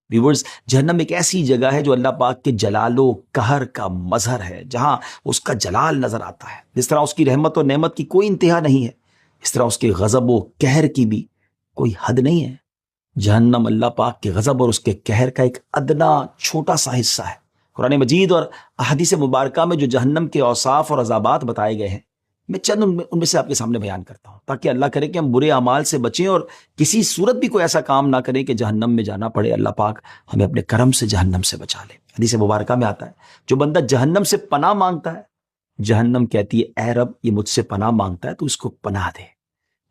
Viewers, جہنم ایک ایسی جگہ ہے جو اللہ پاک کے جلال و قہر کا مظہر ہے، جہاں اس کا جلال نظر آتا ہے۔ جس طرح اس کی رحمت و نعمت کی کوئی انتہا نہیں ہے، اس طرح اس کے غضب و قہر کی بھی کوئی حد نہیں ہے۔ جہنم اللہ پاک کے غضب اور اس کے قہر کا ایک ادنا چھوٹا سا حصہ ہے۔ قرآن مجید اور احادیث مبارکہ میں جو جہنم کے اوصاف اور عذابات بتائے گئے ہیں، میں چند ان میں سے آپ کے سامنے بیان کرتا ہوں، تاکہ اللہ کرے کہ ہم برے اعمال سے بچیں اور کسی صورت بھی کوئی ایسا کام نہ کریں کہ جہنم میں جانا پڑے۔ اللہ پاک ہمیں اپنے کرم سے جہنم سے بچا لے۔ حدیث مبارکہ میں آتا ہے، جو بندہ جہنم سے پناہ مانگتا ہے، جہنم کہتی ہے اے رب یہ مجھ سے پناہ مانگتا ہے تو اس کو پناہ دے۔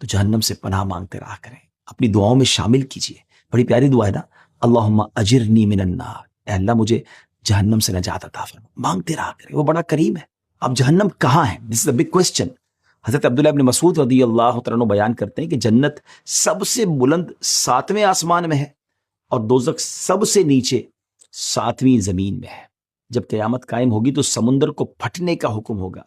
تو جہنم سے پناہ مانگتے رہا کریں، اپنی دعاؤں میں شامل کیجئے۔ بڑی پیاری دعا ہے نا، اللہم اجرنی من النار، اے اللہ مجھے جہنم سے نجات عطا فرما۔ مانگتے رہا کریں، وہ بڑا کریم ہے۔ اب جہنم کہاں ہے؟ دس از اے بگ کوسچن۔ حضرت عبداللہ ابن مسعود رضی اللہ تعالیٰ عنہ بیان کرتے ہیں کہ جنت سب سے بلند 7ویں آسمان میں ہے اور دوزخ سب سے نیچے 7ویں زمین میں ہے۔ جب قیامت قائم ہوگی تو سمندر کو پھٹنے کا حکم ہوگا،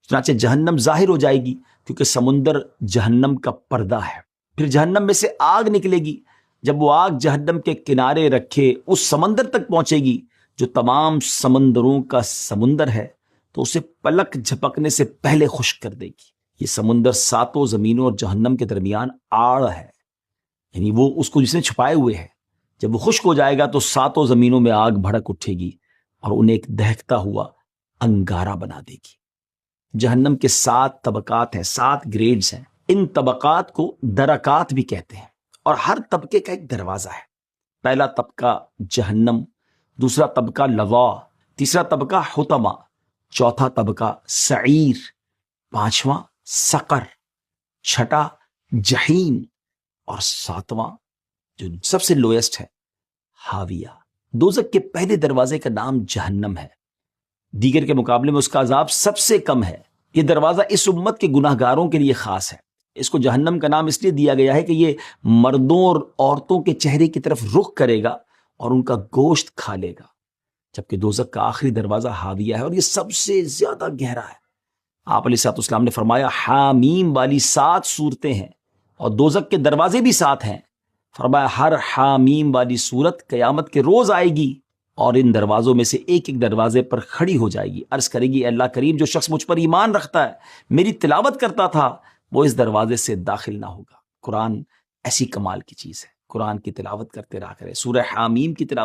چنانچہ جہنم ظاہر ہو جائے گی، کیونکہ سمندر جہنم کا پردہ ہے۔ پھر جہنم میں سے آگ نکلے گی، جب وہ آگ جہنم کے کنارے رکھے اس سمندر تک پہنچے گی جو تمام سمندروں کا سمندر ہے، تو اسے پلک جھپکنے سے پہلے خشک کر دے گی۔ یہ سمندر 7 زمینوں اور جہنم کے درمیان آڑ ہے، یعنی وہ اس کو جس نے چھپائے ہوئے ہے۔ جب وہ خشک ہو جائے گا تو 7 زمینوں میں آگ بھڑک اٹھے گی اور انہیں ایک دہکتا ہوا انگارہ بنا دے گی۔ جہنم کے 7 طبقات ہیں، 7 گریڈز ہیں۔ ان طبقات کو درکات بھی کہتے ہیں، اور ہر طبقے کا ایک دروازہ ہے۔ پہلا طبقہ جہنم، دوسرا طبقہ لظا، تیسرا طبقہ حطمہ، چوتھا طبقہ سعیر، پانچواں سقر، چھٹا جہیم، اور 7واں جو سب سے لویسٹ ہے حاویہ۔ دوزخ کے پہلے دروازے کا نام جہنم ہے، دیگر کے مقابلے میں اس کا عذاب سب سے کم ہے۔ یہ دروازہ اس امت کے گناہ گاروں کے لیے خاص ہے۔ اس کو جہنم کا نام اس لیے دیا گیا ہے کہ یہ مردوں اور عورتوں کے چہرے کی طرف رخ کرے گا اور ان کا گوشت کھا لے گا، جبکہ دوزخ کا آخری دروازہ حاویہ ہے، اور یہ سب سے زیادہ گہرا ہے۔ آپ علیہ الصلوۃ والسلام نے فرمایا حامیم والی 7 صورتیں ہیں، اور دوزخ کے دروازے بھی 7 ہیں۔ فرمایا ہر حامیم والی صورت قیامت کے روز آئے گی اور ان دروازوں میں سے ایک ایک دروازے پر کھڑی ہو جائے گی، عرض کرے گی اے اللہ کریم، جو شخص مجھ پر ایمان رکھتا ہے، میری تلاوت کرتا تھا، وہ اس دروازے سے داخل نہ ہوگا۔ قرآن ایسی کمال کی چیز ہے، قرآن کی تلاوت کرتے رہا کرے، سورہ حامیم کی تلاوت